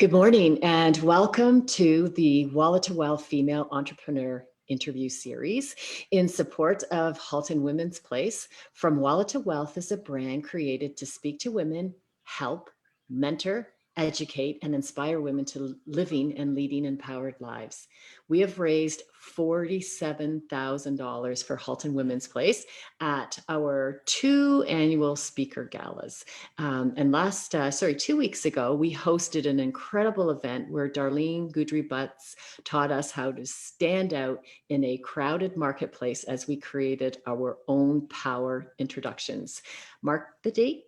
Good morning and welcome to the Wallet to Wealth Female Entrepreneur Interview Series in support of Halton Women's Place. From Wallet to Wealth is a brand created to speak to women, help, mentor, educate, and inspire women to living and leading empowered lives. We have raised $47,000 for Halton Women's Place at our 2 annual speaker galas. And 2 weeks ago, we hosted an incredible event where Darlene Goudry-Butts taught us how to stand out in a crowded marketplace as we created our own power introductions. Mark the date.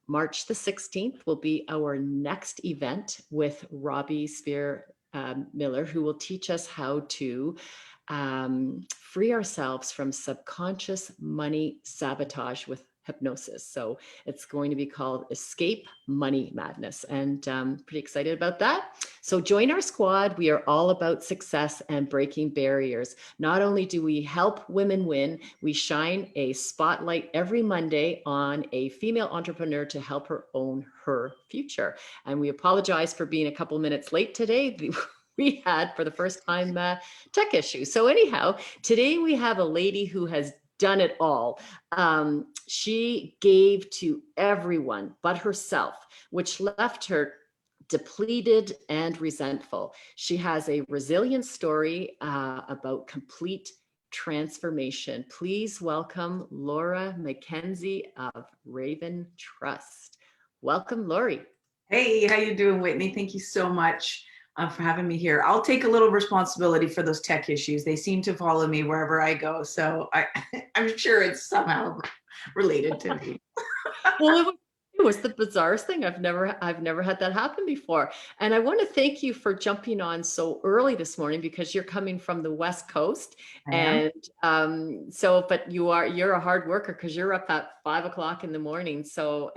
March the 16th will be our next event with Robbie Spear Miller, who will teach us how to free ourselves from subconscious money sabotage with hypnosis. So it's going to be called Escape Money Madness, and pretty excited about that. So join our squad. We are all about success and breaking barriers. Not only do we help women win, we shine a spotlight every Monday on a female entrepreneur to help her own her future. And we apologize for being a couple minutes late today. We had, for the first time, tech issues. So anyhow, today we have a lady who has done it all. She gave to everyone but herself, which left her depleted and resentful. She has a resilient story about complete transformation. Please welcome Laurie Mackenzie of Raven Trust. Welcome, Laurie. Hey, how you doing, Whitney? Thank you so much for having me here. I'll take a little responsibility for those tech issues. They seem to follow me wherever I go, so I'm sure it's somehow related to me. Well, it was the bizarrest thing. I've never had that happen before. And I want to thank you for jumping on so early this morning because you're coming from the West Coast. But you're a hard worker because you're up at 5 o'clock in the morning. So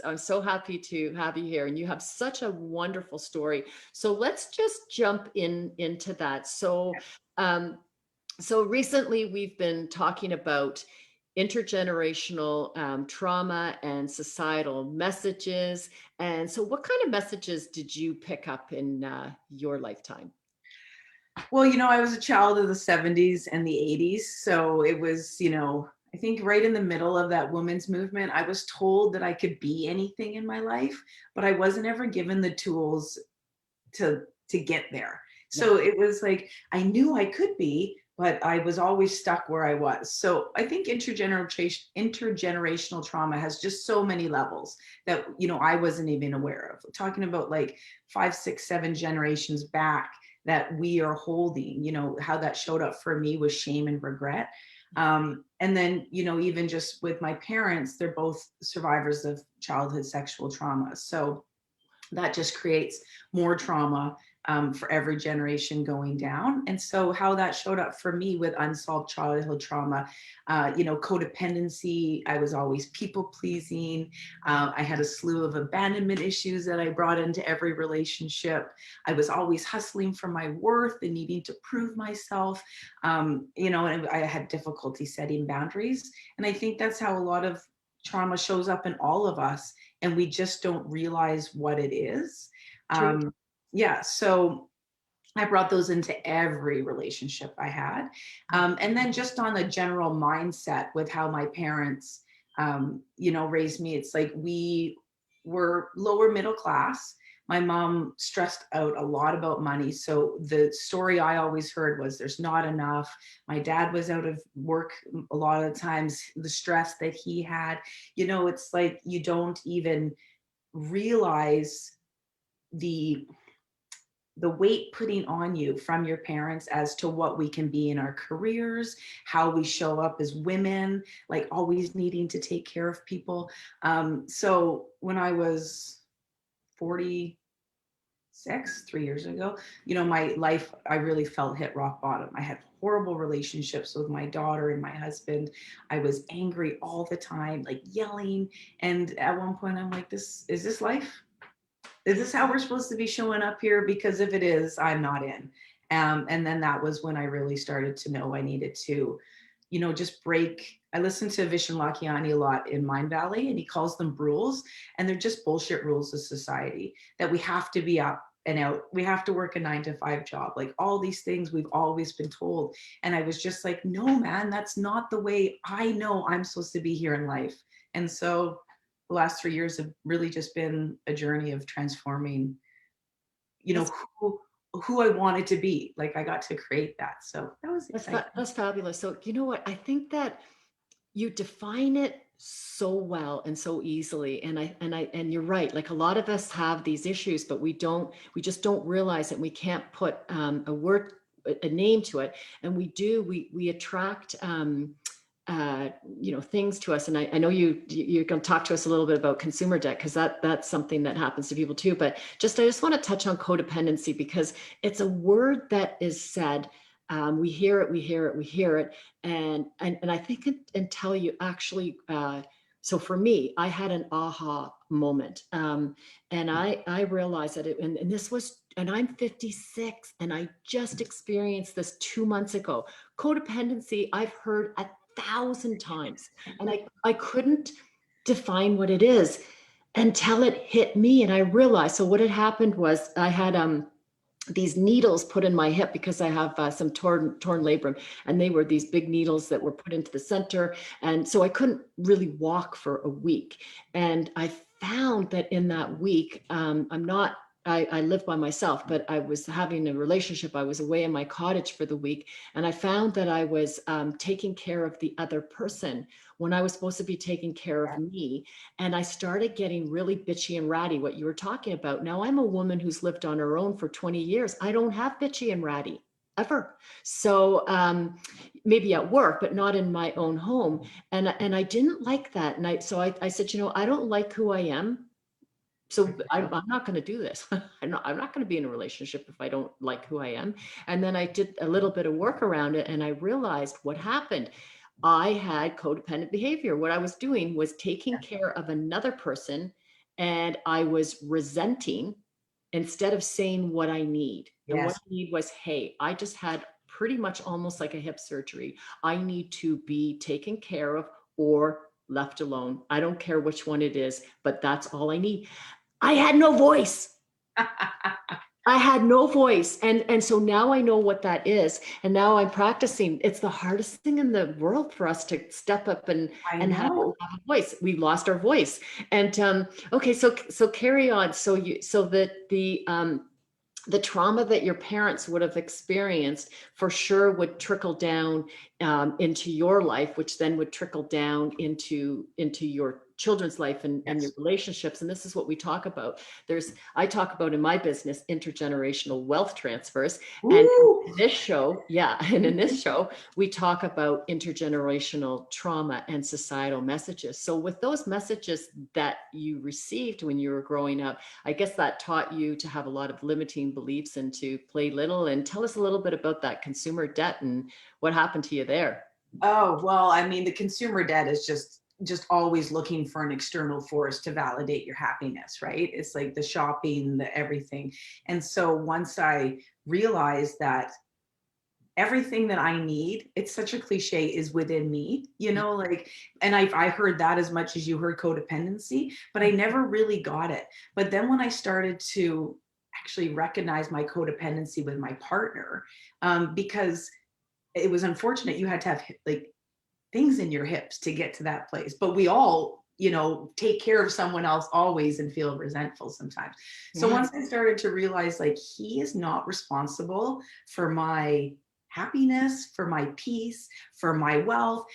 I'm so happy to have you here, and you have such a wonderful story. So let's just jump into that. So recently we've been talking about intergenerational trauma and societal messages. And so what kind of messages did you pick up in your lifetime? Well, I was a child of the 70s and the 80s. So it was, I think right in the middle of that women's movement. I was told that I could be anything in my life, but I wasn't ever given the tools to get there. So it was like, I knew I could be, but I was always stuck where I was. So I think intergenerational trauma has just so many levels that, I wasn't even aware of. We're talking about like 5, 6, 7 generations back that we are holding, how that showed up for me was shame and regret. And then, even just with my parents, they're both survivors of childhood sexual trauma. So that just creates more trauma for every generation going down. And so how that showed up for me with unsolved childhood trauma, codependency, I was always people pleasing. I had a slew of abandonment issues that I brought into every relationship. I was always hustling for my worth and needing to prove myself, and I had difficulty setting boundaries. And I think that's how a lot of trauma shows up in all of us, and we just don't realize what it is. So I brought those into every relationship I had. And then just on a general mindset with how my parents, raised me, it's like we were lower middle class. My mom stressed out a lot about money. So the story I always heard was there's not enough. My dad was out of work a lot of times, the stress that he had, it's like you don't even realize the weight putting on you from your parents as to what we can be in our careers, how we show up as women, like always needing to take care of people. So when I was 46, 3 years ago, my life, I really felt hit rock bottom. I had horrible relationships with my daughter and my husband. I was angry all the time, like yelling. And at one point I'm like, is this life? Is this how we're supposed to be showing up here? Because if it is, I'm not in. And then that was when I really started to know I needed to, just break. I listen to Vishen Lakhiani a lot in Mind Valley, and he calls them rules. And they're just bullshit rules of society that we have to be up and out. We have to work a 9 to 5 job. Like all these things we've always been told. And I was just like, no, man, that's not the way I know I'm supposed to be here in life. And so the last 3 years have really just been a journey of transforming, you know, That's who I wanted to be. Like I got to create that. So that was exciting. that's fabulous. So you know what? I think that you define it so well and so easily, and you're right, like a lot of us have these issues, but we just don't realize it. We can't put a word, a name to it, and we attract uh, things to us. And I know you're going to talk to us a little bit about consumer debt, because that's something that happens to people too. But I just want to touch on codependency, because it's a word that is said. We hear it, we hear it, we hear it, and I think until you actually. So for me, I had an aha moment, and I realized that and this was, and I'm 56, and I just experienced this 2 months ago. Codependency, I've heard 1,000 times, and I couldn't define what it is until it hit me, and I realized. So what had happened was I had these needles put in my hip, because I have some torn labrum, and they were these big needles that were put into the center, and so I couldn't really walk for a week. And I found that in that week, I live by myself, but I was having a relationship. I was away in my cottage for the week, and I found that I was taking care of the other person when I was supposed to be taking care of me. And I started getting really bitchy and ratty, what you were talking about. Now, I'm a woman who's lived on her own for 20 years. I don't have bitchy and ratty ever. So maybe at work, but not in my own home. And I didn't like that. And I said, I don't like who I am. So I'm not going to do this. I'm not going to be in a relationship if I don't like who I am. And then I did a little bit of work around it, and I realized what happened. I had codependent behavior. What I was doing was taking care of another person, and I was resenting instead of saying what I need. And what Yes. I need was, hey, I just had pretty much almost like a hip surgery. I need to be taken care of or left alone. I don't care which one it is, but that's all I need. I had no voice. I had no voice. And so now I know what that is. And now I'm practicing. It's the hardest thing in the world for us to step up I and know. have a voice. We lost our voice. And okay, so carry on. So that the trauma that your parents would have experienced for sure would trickle down into your life, which then would trickle down into your children's life and your Yes. relationships. And this is what we talk about. I talk about in my business intergenerational wealth transfers. And Woo! in this show, yeah, and in this show, we talk about intergenerational trauma and societal messages. So with those messages that you received when you were growing up, I guess that taught you to have a lot of limiting beliefs and to play little. And tell us a little bit about that consumer debt and what happened to you there. Oh, well, I mean, the consumer debt is just always looking for an external force to validate your happiness, right? It's like the shopping, the everything. And so once I realized that everything that I need, it's such a cliche, is within me, like, and I heard that as much as you heard codependency, but I never really got it. But then when I started to actually recognize my codependency with my partner, because it was unfortunate you had to have like things in your hips to get to that place. But we all, take care of someone else always and feel resentful sometimes. So Yeah. once I started to realize like he is not responsible for my happiness, for my peace, for my wealth.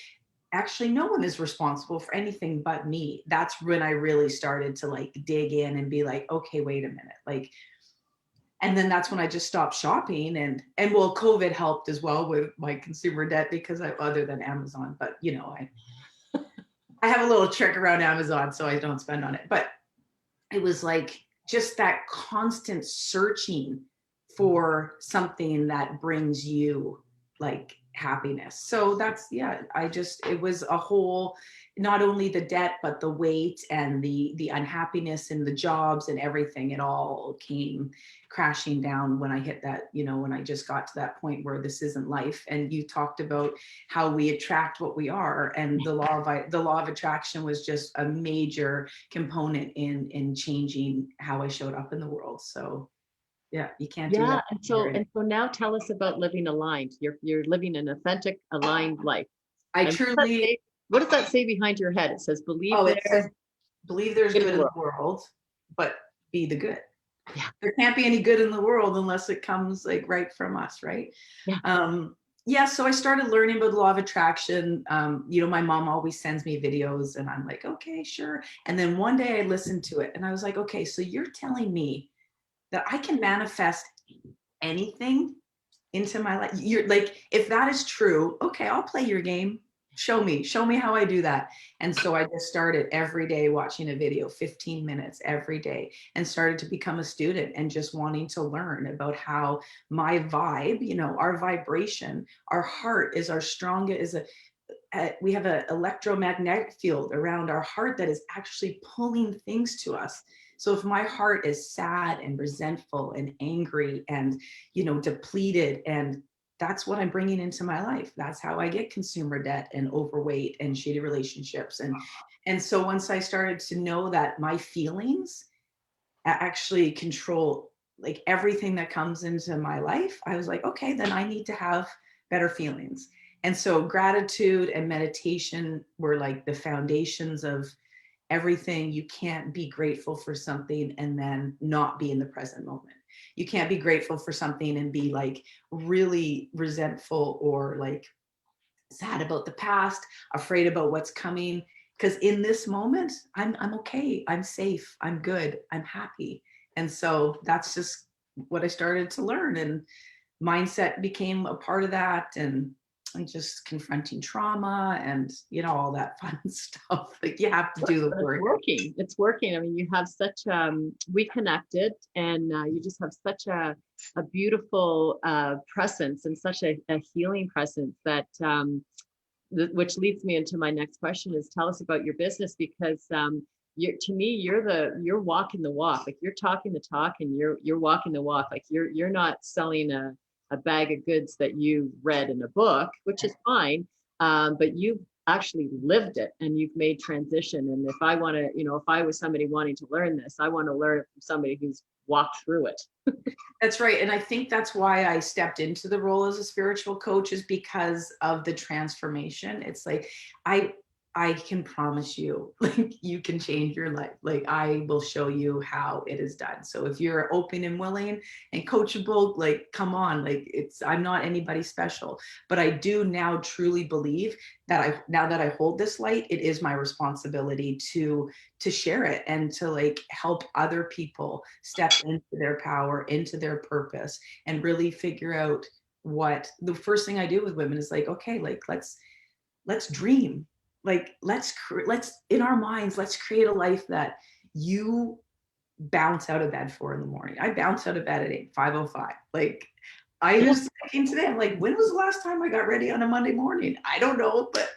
Actually, no one is responsible for anything but me. That's when I really started to like dig in and be like, okay, wait a minute. Like, and then that's when I just stopped shopping, and well, COVID helped as well with my consumer debt, because other than Amazon, but I have a little trick around Amazon so I don't spend on it. But it was like just that constant searching for something that brings you like happiness. So that's, yeah, it was a whole, not only the debt but the weight and the unhappiness and the jobs and everything, it all came crashing down when I hit that, when I just got to that point where this isn't life. And you talked about how we attract what we are, and the law of attraction was just a major component in changing how I showed up in the world. So Yeah, you can't do Yeah, that and here. so now tell us about living aligned. You're living an authentic, aligned life. I And truly, what does that say behind your head? It says, "Believe oh, it says, there, believe there's good in good the in world." the world, but be the good. Yeah, There can't be any good in the world unless it comes like right from us, right? yeah. um yeah, so I started learning about the law of attraction. My mom always sends me videos and I'm like, okay, sure. And then one day I listened to it and I was like, okay, so you're telling me that I can manifest anything into my life. You're like, if that is true, okay, I'll play your game. Show me how I do that. And so I just started every day watching a video, 15 minutes every day, and started to become a student and just wanting to learn about how my vibe, our vibration, our heart is our strongest, we have an electromagnetic field around our heart that is actually pulling things to us. So if my heart is sad and resentful and angry and depleted, and that's what I'm bringing into my life. That's how I get consumer debt and overweight and shitty relationships. And so once I started to know that my feelings actually control like everything that comes into my life, I was like, okay, then I need to have better feelings. And so gratitude and meditation were like the foundations of everything. You can't be grateful for something and then not be in the present moment. You can't be grateful for something and be like really resentful or like sad about the past, afraid about what's coming. Because in this moment, I'm okay. I'm safe. I'm good. I'm happy. And so that's just what I started to learn. And mindset became a part of that. And just confronting trauma and all that fun stuff. Like you have to do the But it's work. working. It's working. I mean, you have such we connected, and you just have such a beautiful presence and such a healing presence that which leads me into my next question is tell us about your business because to me you're walking the walk, like you're talking the talk and you're walking the walk, like you're not selling a bag of goods that you read in a book, which is fine, but you've actually lived it and you've made transition. And if I want to, if I was somebody wanting to learn this, I want to learn it from somebody who's walked through it. That's right. And I think that's why I stepped into the role as a spiritual coach, is because of the transformation. It's like I I can promise you, like you can change your life. Like I will show you how it is done. So if you're open and willing and coachable, like come on, like I'm not anybody special, but I do now truly believe that now that I hold this light, it is my responsibility to share it and to like help other people step into their power, into their purpose, and really figure out what the first thing I do with women is like, okay, like let's dream. Like let's in our minds, let's create a life that you bounce out of bed for in the morning. I bounce out of bed at 5:05. Like I Yeah. was thinking today, I'm like, when was the last time I got ready on a Monday morning? I don't know, but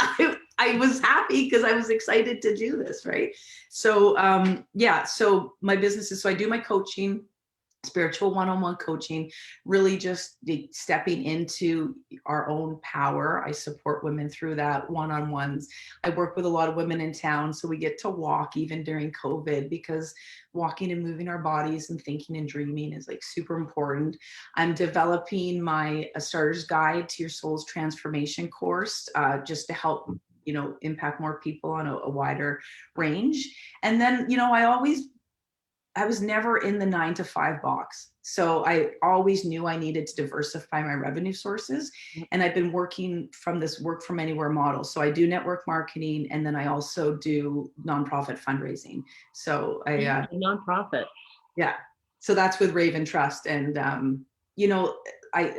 I was happy because I was excited to do this, right? So yeah, so my business is, so I do my coaching, spiritual one-on-one coaching, really just stepping into our own power. I support women through that one-on-ones. I work with a lot of women in town, so we get to walk even during COVID, because walking and moving our bodies and thinking and dreaming is like super important. I'm developing my a starter's guide to your soul's transformation course, just to help impact more people on a wider range. And then I was never in the 9 to 5 box. So I always knew I needed to diversify my revenue sources. And I've been working from this work from anywhere model. So I do network marketing, and then I also do nonprofit fundraising. So A nonprofit. yeah. So that's with Raven Trust. And, you know,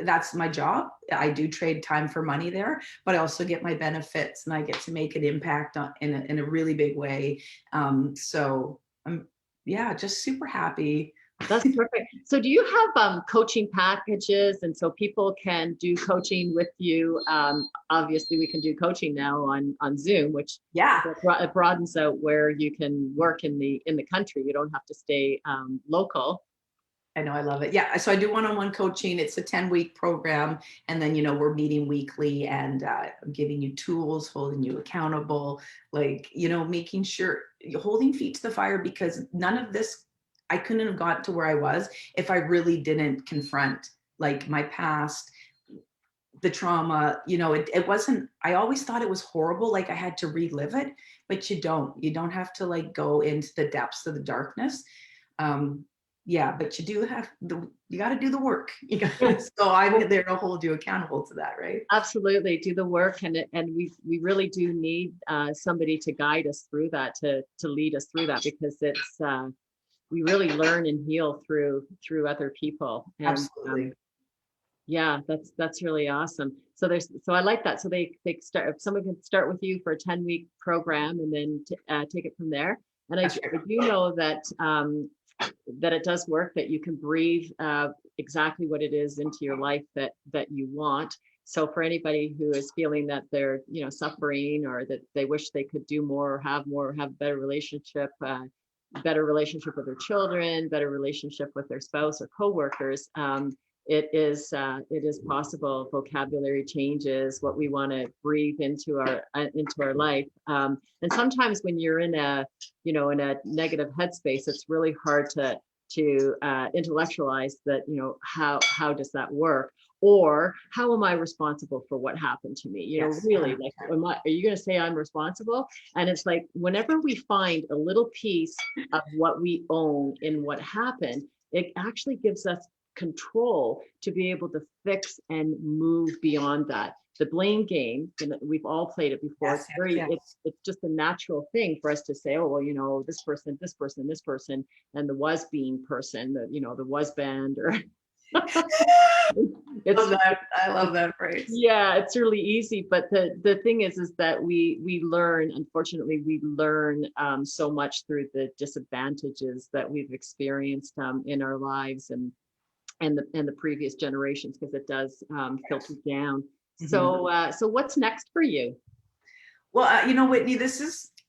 that's my job. I do trade time for money there, but I also get my benefits and I get to make an impact in a really big way. So I'm, yeah, just super happy. That's perfect. So do you have coaching packages? And so people can do coaching with you. Obviously we can do coaching now on Zoom, which Yeah. it broadens out where you can work in the country. You don't have to stay local. I know, I love it. Yeah, so I do one-on-one coaching. It's a 10-week program, and then we're meeting weekly, and I'm giving you tools, holding you accountable, like making sure you're holding feet to the fire, because none of this I couldn't have got to where I was if I really didn't confront like my past, the trauma. It wasn't, I always thought it was horrible, like I had to relive it, but you don't have to like go into the depths of the darkness. um yeah, but you got to do the work. So I'm there to hold you accountable to that, right? Absolutely, do the work, and we really do need somebody to guide us through that, to lead us through that, because it's we really learn and heal through other people. And Absolutely. yeah, that's really awesome. So I like that. So they start, if someone can start with you for a 10-week program and then take it from there. And That's I do know that it does work, that you can breathe exactly what it is into your life that you want. So for anybody who is feeling that they're, suffering, or that they wish they could do more, have a better relationship with their children, better relationship with their spouse or coworkers, it is possible. Vocabulary changes, what we want to breathe into our life. And sometimes when you're in a negative headspace, it's really hard to intellectualize that. How does that work? Or how am I responsible for what happened to me? Yes, Really, like, 100%. are you going to say I'm responsible? And it's like, whenever we find a little piece of what we own in what happened, it actually gives us control to be able to fix and move beyond that. The blame game, we've all played it before. Yes, It's yes, very, yes. it's just a natural thing for us to say, oh, well, this person, and the was being person, the was band, or Love it's that. I love that phrase. yeah, it's really easy. But the thing is that we learn, unfortunately, we learn so much through the disadvantages that we've experienced in our lives, and the previous generations, because it does filter down. Mhm. So what's next for you? Well, Whitney,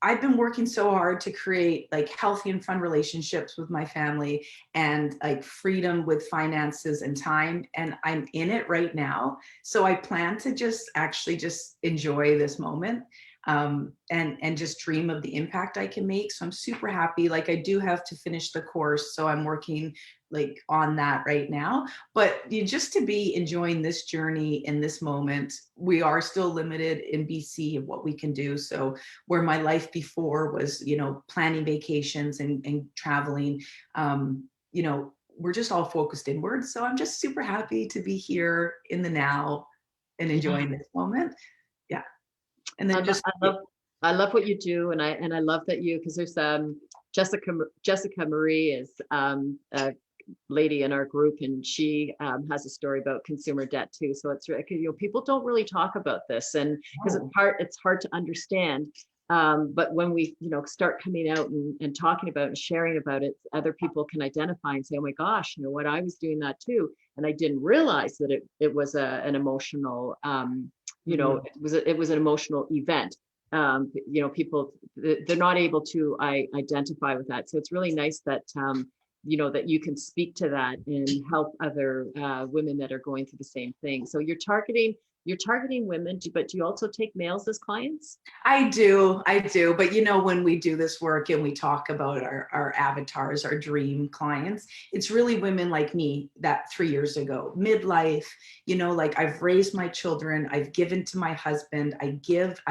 I've been working so hard to create like healthy and fun relationships with my family, and like freedom with finances and time. And I'm in it right now. So I plan to just actually just enjoy this moment, and just dream of the impact I can make. So I'm super happy. Like I do have to finish the course. So I'm working like on that right now. But just to be enjoying this journey in this moment. We are still limited in BC of what we can do. So where my life before was, planning vacations and traveling, we're just all focused inward. So I'm just super happy to be here in the now and Yeah, enjoying this moment. Yeah. And I, then lo- just, I love I love what you do, and I love that because there's Jessica Marie is a lady in our group, and she has a story about consumer debt too. So people don't really talk about this, and because oh, it's hard to understand. But when we start coming out and talking about and sharing about it, other people can identify and say, oh my gosh, what, I was doing that too, and I didn't realize that it was an emotional mhm. it was an emotional event. People, they're not able to identify with that. So it's really nice that that you can speak to that and help other women that are going through the same thing. So you're targeting women, but do you also take males as clients? I do. But when we do this work and we talk about our avatars, our dream clients, it's really women like me that 3 years ago, midlife, like I've raised my children, I've given to my husband, I give.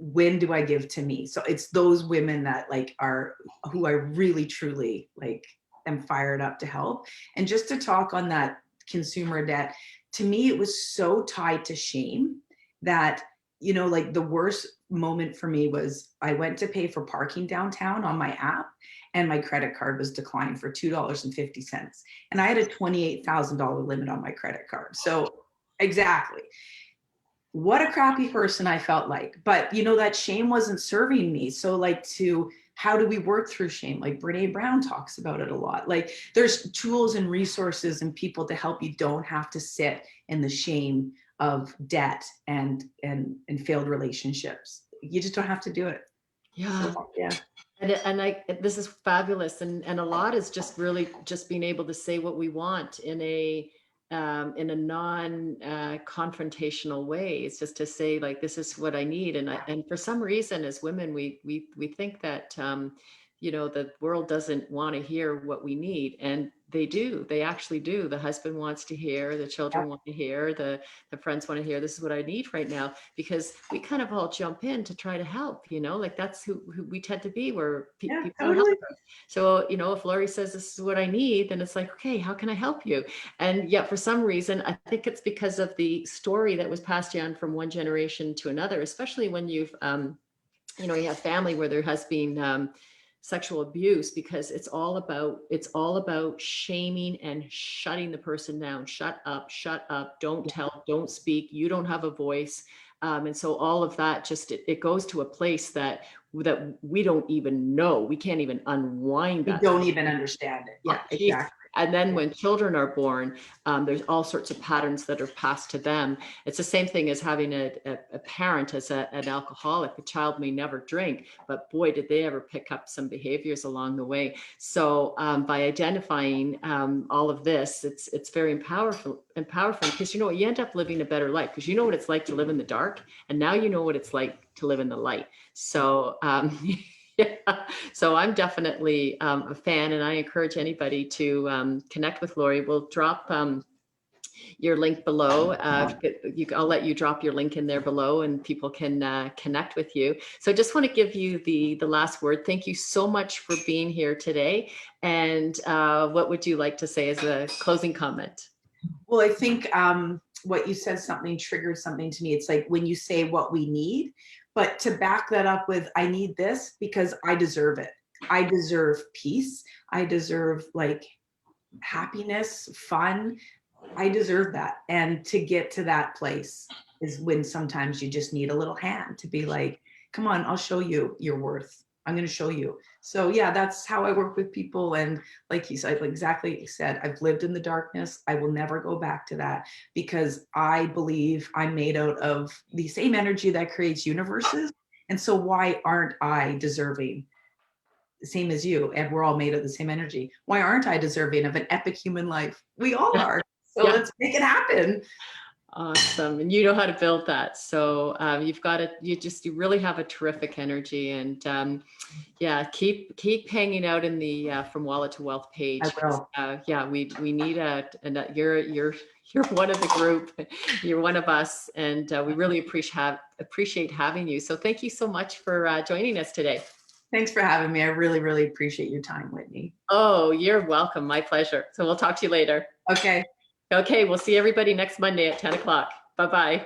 When do I give to me? So it's those women that like are who I really truly like am fired up to help. And just to talk on that consumer debt, to me it was so tied to shame that like the worst moment for me was I went to pay for parking downtown on my app, and my credit card was declined for $2.50, and I had a $28,000 limit on my credit card. So exactly what a crappy person I felt like. But that shame wasn't serving me. So like how do we work through shame? Like Brene Brown talks about it a lot. Like there's tools and resources and people to help you don't have to sit in the shame of debt and failed relationships. You just don't have to do it. Yeah. So yeah. This is fabulous, and a lot is just really just being able to say what we want in a non confrontational way. It's just to say, like, this is what I need, and for some reason as women we think that the world doesn't want to hear what we need. And they do. They actually do. The husband wants to hear, the children want to hear, the friends want to hear, this is what I need right now, because we kind of all jump in to try to help, like that's who we tend to be, where Yeah, people want to help totally. us. So, if Laurie says this is what I need, then it's like, okay, how can I help you? And yet for some reason, I think it's because of the story that was passed down from one generation to another, especially when you have family where there has been sexual abuse, because it's all about shaming and shutting the person down. Shut up, don't tell, don't speak, you don't have a voice. And so all of that just it goes to a place that we don't even know, we can't even unwind We that. don't even understand it. Oh, Yeah, geez. exactly. And then Yeah. when children are born, there's all sorts of patterns that are passed to them. It's the same thing as having a parent as an alcoholic. The child may never drink, but boy, did they ever pick up some behaviors along the way. So by identifying all of this, it's very powerful, because you end up living a better life, because you know what it's like to live in the dark, and now you know what it's like to live in the light. So yeah. So I'm definitely a fan, and I encourage anybody to connect with Laurie. We'll drop your link below. I'll let you drop your link in there below, and people can connect with you. So I just want to give you the last word. Thank you so much for being here today. And what would you like to say as a closing comment? Well, I think what you said something triggered something to me. It's like when you say what we need, but to back that up with, I need this because I deserve it. I deserve peace. I deserve like happiness, fun. I deserve that. And to get to that place is when sometimes you just need a little hand to be like, come on, I'll show you your worth. I'm going to show you. So yeah, that's how I work with people. And like you said, exactly you said, I've lived in the darkness. I will never go back to that, because I believe I'm made out of the same energy that creates universes. And so why aren't I deserving, same as you, and we're all made of the same energy? Why aren't I deserving of an epic human life? We all Yeah. are. So Yeah. let's make it happen. Awesome. And you know how to build that. So you really have a terrific energy, and yeah, keep hanging out in the From Wallet to Wealth I page. will. Yeah, we need you're one of the group, you're one of us, and we really appreciate having you. So thank you so much for joining us today. Thanks for having me. I really, really appreciate your time, Whitney. Oh, you're welcome. My pleasure. So we'll talk to you later. Okay. Okay, we'll see everybody next Monday at 10 o'clock. Bye-bye.